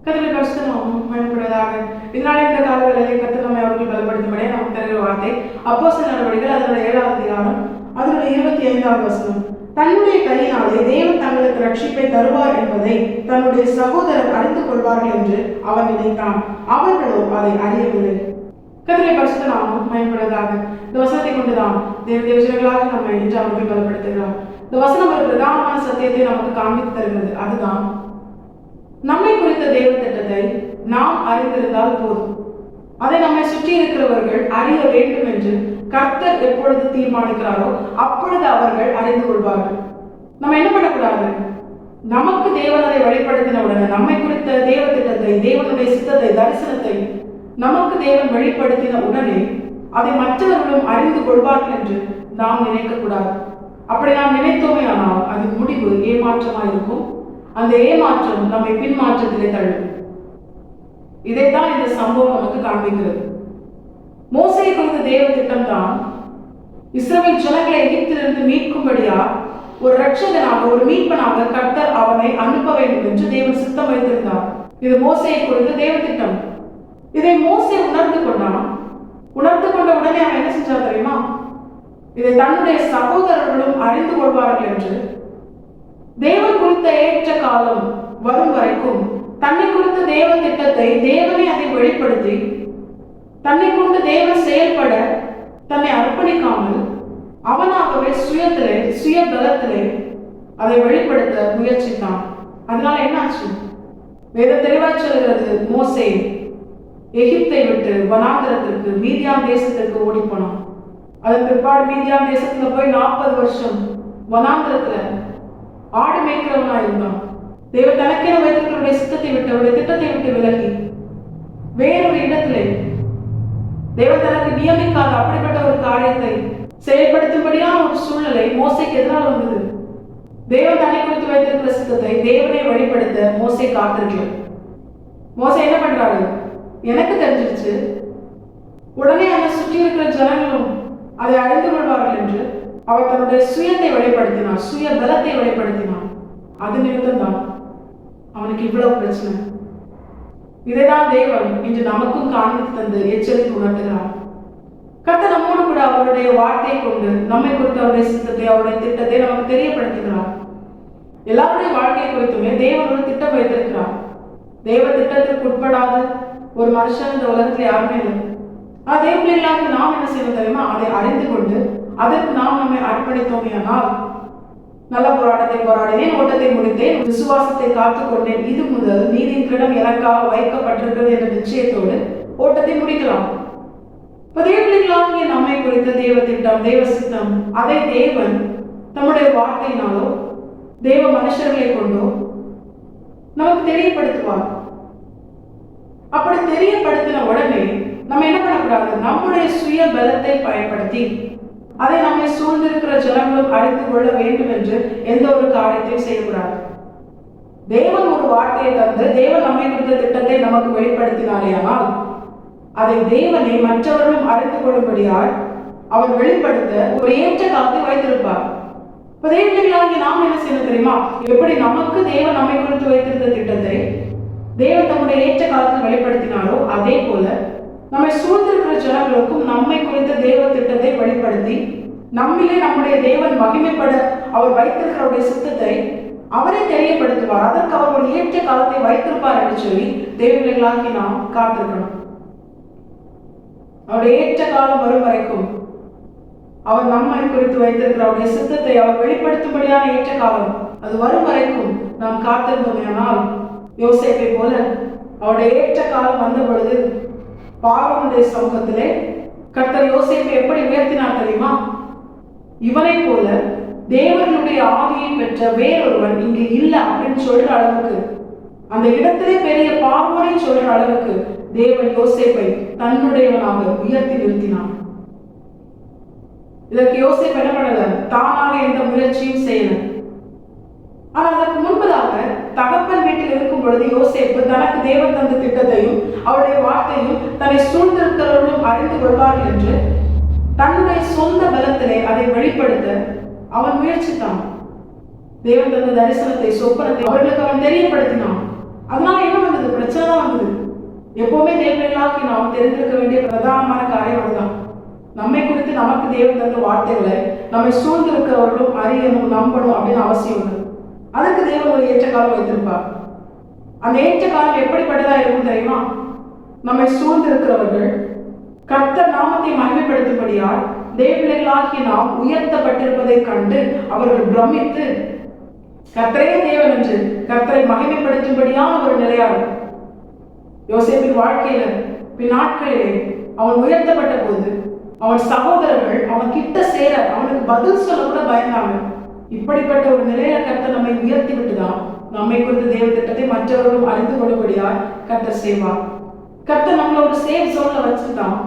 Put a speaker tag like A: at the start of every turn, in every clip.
A: கர்த்தருடைய பரிசுத்த நாமம் மகிமைப்படுவதாக. இதனால இந்த காலங்களிலே கர்த்தர் நம்மை அவர்கள் பலப்படுத்தும்படியே நமக்கு தருகிற வார்த்தை அப்போஸ்தலர் நடவடிக்கைகள் அதனுடைய 7வது அதிகாரம் அதனுடைய 25வது வசனம். தன்னுடைய கையினாலே தேவன் தங்களுக்கு ரட்சிப்பை தருவார் என்பதை தன்னுடைய சகோதரர் அறிந்து கொள்வார்கள் என்று அவன் நினைத்தான். அவர்களோ அதை அறியவில்லை. கர்த்தருடைய பரிசுத்த நாமம் மகிமைப்படுவதாக. இந்த வசனத்தை கொண்டுதான் தேவஜனங்களாக நம்மை இன்று அவர்கள் பலப்படுத்துகிறார். இந்த வசனம் ஒரு பிரதானமான சத்தியத்தை நமக்கு காண்பித்து தருகிறது. அதுதான், நம்மை குறித்த தேவ திட்டத்தை நாம் அறிந்திருந்தால் போதும், அதை நம்மை சுற்றி இருக்கிறவர்கள் அறிய வேண்டும் என்று கர்த்தர் எப்பொழுது தீர்மானிக்கிறாரோ அப்பொழுது அவர்கள் அறிந்து கொள்வார்கள். நம்ம என்ன பண்ணக்கூடாது? நமக்கு தேவன் அதை வெளிப்படுத்தின உடனே நம்மை குறித்த தேவ திட்டத்தை, தேவனுடைய சித்தத்தை, தரிசனத்தை நமக்கு தேவன் வெளிப்படுத்தின உடனே அதை மற்றவர்களும் அறிந்து கொள்வார்கள் என்று நாம் நினைக்கக்கூடாது. அப்படி நாம் நினைத்தோமே ஆனால் அது முடிவு ஏமாற்றமாக இருக்கும். அந்த ஏமாற்றம் நம்மை பின்மாற்றத்திலே தள்ளும். இதைத்தான் இந்த சம்பவம் நமக்கு காண்பிக்கிறது. மோசே குறித்த தேவ திட்டம் தான் இஸ்ரவேல் ஜனங்களை எகிப்திலிருந்து மீட்கும்படியா ஒரு ரட்சகனாக, ஒரு மீட்பனாக கர்த்தர் அவனை அனுப்ப வேண்டும் என்று தேவன் சித்தம் வைத்திருந்தார். இது மோசையை குறித்த தேவ திட்டம். இதை மோசே உணர்ந்து கொண்டான். உணர்ந்து கொண்ட உடனே அவன் என்ன செஞ்சான் தெரியுமா? இதை தன்னுடைய சகோதரர்களும் அறிந்து கொள்வார்கள் என்று தேவன் குறித்த ஏற்ற காலம் வரும் வரைக்கும் தன்னை குறித்த தேவ திட்டத்தை தேவனே அதை வெளிப்படுத்தி தன்னை கொண்டு தேவன் செயல்பட தன்னை அர்ப்பணிக்காமல் அவனாகவே சுயத்திலே, சுய பலத்திலே அதை வெளிப்படுத்த முயற்சித்தான். அதனால என்னாச்சு? வேத தெளிவாய் சொல்கிறது, மோசே எகிப்தை விட்டு வனாந்திரத்திற்கு, மீதியான் தேசத்திற்கு ஓடி போனான். அதன் பிற்பாடு மீதியான் தேசத்துல போய் 40 வருஷம் வனாந்திரத்துல ஆடு மேய்க்கிறவனா இருந்தான். தேவன் தனக்கென வைத்திருக்கிறவருடைய சித்தத்தை விட்டு, அவருடைய திட்டத்தை விட்டு விலகி வேறொரு இடத்திலே தேவன் தனக்கு நியமிக்காத அப்படிப்பட்ட ஒரு காரியத்தை செயல்படுத்தும்படியான ஒரு சூழ்நிலை மோசைக்கு எதிராக வந்தது. தேவன் தன்னை குறித்து வைத்திருக்கிற சித்தத்தை தேவனை வெளிப்படுத்த மோசை காத்திருக்கல. மோசை என்ன பண்றாரு? எனக்கு தெரிஞ்சிருச்சு, உடனே அதை சுற்றி இருக்கிற ஜனங்களும் அதை அறிந்து கொள்வார்கள் என்று அவர் தன்னுடைய சுயத்தை வெளிப்படுத்தினார், சுய பலத்தை வெளிப்படுத்தினார். அது நிமித்தம் தான் அவனுக்கு இவ்வளவு பிரச்சனை. இதைதான் தேவன் இன்று நமக்கும் காண்பித்து தந்து எச்சரித்து உணர்த்துகிறார். கர்த்தர் நம்மோடு கூட அவருடைய வார்த்தையை கொண்டு நம்மை குறித்த அவருடைய சித்தத்தை, அவருடைய திட்டத்தை நமக்கு தெரியப்படுத்துகிறார். எல்லாருடைய வாழ்க்கையை குறித்துமே தேவன் ஒரு திட்டம் வைத்திருக்கிறார். தேவ திட்டத்திற்கு உட்படாத ஒரு மனுஷன் இந்த உலகத்தில் யாருமே இல்லை. அதே பிள்ளைகளாக நாம் என்ன செய்வோம் தெரியுமா? அதை அறிந்து கொண்டு அதற்கு நாம் நம்மை அர்ப்பணித்தோமையானால், நல்ல போராட்டத்தை போராடினேன், ஓட்டத்தை முடித்தேன், விசுவாசத்தை காத்துக் கொண்டேன், இது முதல் நீதியின் கிரீடம் எனக்காக வைக்கப்பட்டிருக்கிறது என்ற நிச்சயத்தோடு ஓட்டத்தை முடிக்கலாம். பிள்ளைகளாகிய நம்மை குறித்த தேவ திட்டம், தேவ சித்தம், அதை தேவன் தம்முடைய வார்த்தையினாலோ தேவ மனுஷர்களை கொண்டோ நமக்கு தெரியப்படுத்துவார். அப்படி தெரியப்படுத்தின உடனே நம்ம என்ன பண்ணக்கூடாது? நம்முடைய சுய பலத்தை பயன்படுத்தி அதை நம்மை சூழ்ந்திருக்கிற ஜனங்களும் அறிந்து கொள்ள வேண்டும் என்று எந்த ஒரு காரியத்தையும் செய்யக்கூடாது. தேவன் ஒரு வார்த்தையை தந்து தேவன் நம்மை குறித்த திட்டத்தை நமக்கு வெளிப்படுத்தினாலேயானால் அதை தேவனை மற்றவர்களும் அறிந்து கொள்ளும்படியால் அவர் வெளிப்படுத்த ஒரு ஏற்ற காலத்தை வைத்திருப்பார். தேவர்களாகி நாம் என்ன செய்யணும் தெரியுமா? எப்படி நமக்கு தேவன் நம்மை குறித்து வைத்திருந்த திட்டத்தை தேவன் தம்முடைய ஏற்ற காலத்தில் வெளிப்படுத்தினாரோ அதே போல நம்மை சூழ்ந்திருக்கிற ஜனங்களுக்கும் நம்மை குறித்த தேவ திட்டத்தை வெளிப்படுத்தி நம்மிலே நம்முடைய தேவன் மகிமைப்பட அவர் வைத்திருக்கிறவருடைய சித்தத்தை அவரே தெரியப்படுத்துவார். அதற்கு அவர் ஒரு ஏற்ற காலத்தை வைத்திருப்பார் என்று சொல்லி தேவர்களாகி நாம் காத்திருக்கணும். அவருடைய ஏற்ற காலம் வரும் வரைக்கும் அவர் நம்மை குறித்து வைத்திருக்கிற அவருடைய சித்தத்தை அவர் வெளிப்படுத்தும்படியான ஏற்ற காலம் அது வரும் வரைக்கும் நாம் காத்திருந்தோமையானால் யோசேப்பை போல அவருடைய ஏற்ற காலம் வந்த பொழுது பார்வோனுடைய சமூகத்திலே கர்த்தர் யோசேப்பை எப்படி உயர்த்தினார் தெரியுமா? இவனை போல தேவனுடைய ஆவியை பெற்ற வேறொருவன் இங்கு இல்லை அப்படின்னு சொல்ற அளவுக்கு, அந்த இடத்திலே பெரிய பார்வோனை சொல்ற அளவுக்கு தேவன் யோசேப்பை தன்னுடையவனாக உயர்த்தி நிறுத்தினான். இதற்கு யோசேப்பு என்ன பண்ணல? தானாக எந்த முயற்சியும் செய்யல. ஆனால் அதற்கு முன்பதாக தகப்பன் வீட்டில் இருக்கும் பொழுது யோசேப்பு தனக்கு தேவன் தந்த திட்டத்தையும் அவருடைய வார்த்தையும் தன்னை சூழ்ந்திருக்கிறவர்களும் அறிந்து கொள்வார்கள் என்று தன்னுடைய சொந்த பலத்திலே அதை வெளிப்படுத்த அவன் முயற்சித்தான். தேவன் தந்த தரிசனத்தை, சொப்பனத்தை அவர்களுக்கு அவன் தெரியப்படுத்தினான். அதனால என்ன வந்தது? பிரச்சனை தான் வந்தது. எப்பவுமே தேவர்களாக்கி நாம் தெரிந்திருக்க வேண்டிய பிரதானமான காரியம் அதுதான். நம்மை குறித்து நமக்கு தேவன் தந்த வார்த்தைகளை நம்மை சூழ்ந்திருக்கிறவர்களும் அறியணும், நம்பணும் அப்படின்னு அவசியம் உண்டு. அதற்கு தேவன் ஒரு ஏற்ற காலம் வைத்திருப்பார். அந்த ஏற்ற காலம் எப்படிப்பட்டதா இருக்கும் தெரியுமா? நம்மை சூழ்ந்திருக்கிறவர்கள் கர்த்தர் நாமத்தை மகிமைப்படுத்தும்படியால் தேவர்களாகிய நாம் உயர்த்தப்பட்டிருப்பதை கண்டு அவர்கள் பிரமித்து கர்த்தரே தேவன் என்று கர்த்தரை மகிமைப்படுத்தும்படியான ஒரு நிலையாகும். யோசேப்பின் வாழ்க்கையில பின்னாட்களிலே அவன் உயர்த்தப்பட்ட போது அவன் சகோதரர்கள் அவன் கிட்ட சேர அவனுக்கு பதில் சொல்ல கூட பயந்தாங்க. இப்படிப்பட்ட ஒரு நிலையில கர்த்தர் நம்மை உயர்த்தி விட்டுதான் நம்மை குறித்த தேவ திட்டத்தை மற்றவர்களும் அறிந்து கொள்ளும்படியால் கர்த்தர் செய்வார். கர்த்தர் நம்மள ஒரு சேவ் சொல்ல வச்சுதான்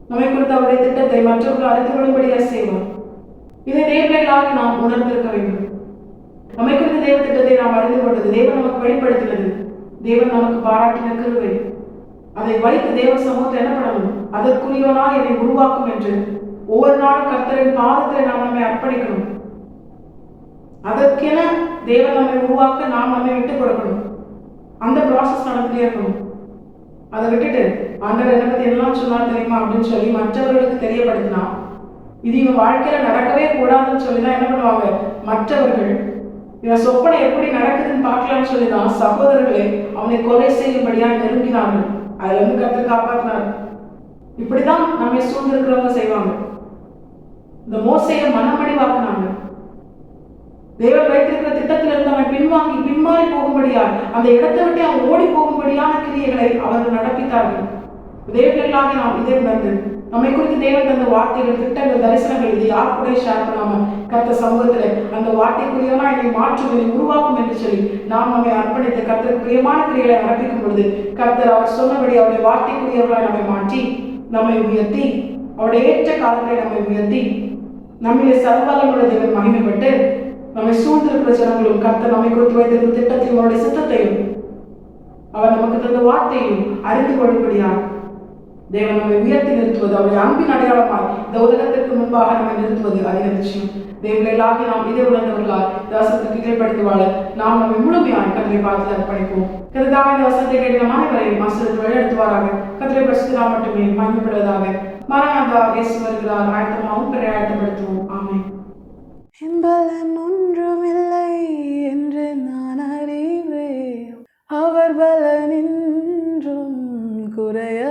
A: நம்மை குறித்த அவருடைய திட்டத்தை மற்றவர்கள் அறிந்து கொள்ளும்படியா செய்வார். இதை தேவர்களாக நாம் உணர்ந்திருக்க வேண்டும். நம்மை குறித்த தேவ திட்டத்தை நாம் அறிந்து கொண்டது, தேவன் நமக்கு வெளிப்படுத்தினது, தேவன் நமக்கு பாராட்டின கிருபை. அதை வைத்து தேவ சமூகத்தை என்ன பண்ணணும்? அதற்குரியவனா என்னை உருவாக்கும் என்று ஒவ்வொரு நாளும் கர்த்தரின் பாதத்தை நாம் நம்மை அர்ப்பணிக்கணும். அதற்கென தேவன் நம்மை உருவாக்க நாம் நம்மை விட்டுக் கொடுக்கணும். அந்த ப்ராசஸ் நடந்துட்டே இருக்கணும். அதை விட்டுட்டு ஆண்டவர் என்ன பத்தி எல்லாம் சொன்னார் தெரியுமா அப்படின்னு சொல்லி மற்றவர்களுக்கு தெரியப்படுத்தினா இது இவன் வாழ்க்கையில நடக்கவே கூடாதுன்னு சொல்லிதான் என்ன பண்ணுவாங்க? மற்றவர்கள் இவன் சொப்பனை எப்படி நடக்குதுன்னு பார்க்கலாம்னு சொல்லிதான் சகோதரர்களே அவனை கொலை செய்யும்படியா நெருங்கினார்கள். அதுல இருந்து கர்த்தர் காப்பாற்றினார். இப்படிதான் நம்மை சூழ்ந்திருக்கிறவங்க செய்வாங்க. இந்த மோசையை மனமடிவாக்குனாங்க. தேவன் வைத்திருக்கிற திட்டத்தில் இருந்து அவன் பின்மாறி போகும்படியால் அந்த இடத்தை விட்டு அவன் ஓடி போகும்படியான கிரியைகளை அவர்கள் நடப்பித்தார்கள். தேவர்களாக நாம் இதை உணர்ந்து நம்மை குறித்து தேவன் தந்த வார்த்தைகள், திட்டங்கள், தரிசனங்கள் இது யார் கூட ஷேர் பண்ணாம கர்த்தர் சமூகத்துல அந்த வார்த்தைக்குரியவனா என்னை மாற்றும், என்னை உருவாக்கும் என்று சொல்லி நாம் நம்மை அர்ப்பணித்து கர்த்தருக்கு பிரியமான கிரியைகளை நடப்பிக்கும் பொழுது கர்த்தர் அவர் சொன்னபடி அவருடைய வார்த்தைக்குரியவர்களாய் நம்மை மாற்றி நம்மை உயர்த்தி அவருடைய ஏற்ற காலத்தை நம்மை உயர்த்தி நம்மிலே சர்வவல்லமையுள்ள தேவன் மகிமைப்பட்டு நம்மை சூழ்ந்திருக்கிற ஜனங்களும் கர்த்தர் நம்மை குறித்து வைத்திருக்கிற திட்டத்தையும் அவருடைய சித்தத்தையும் அவர் நமக்கு தந்த வார்த்தையும் அறிந்து கொள்ளும்படியா தேவன் நம்மை உயர்த்தி நிறுத்துவது, அவருடைய அன்பின் அடையாளமாய் இந்த உலகத்திற்கு முன்பாக நம்மை நிறுத்துவது அதிக நிச்சயம். தேவர்களாகி நாம் இதை உணர்ந்தவர்களால் தாசத்துக்கு கீழ்ப்படுத்தி வாழ நாம் நம்மை முழுமையாய் கர்த்தரை பார்த்து அர்ப்பணிப்போம். கர்த்தாவே இந்த வசனத்தை கேட்டு நம் அனைவரையும் ஆசீர்வதித்து வழிநடத்துவாராக. கர்த்தரை பரிசுத்தம் மட்டுமே மகிமைப்படுவதாக. மரணாதா இயேசு வருகிறார், ஆயத்தமாகவும் பிறரை ஆயத்தப்படுத்துவோம். ஆமென்.
B: பலன் ஒன்றுமில்லை என்று நான் அறிவேன், அவர் பலனின்றும் குறைய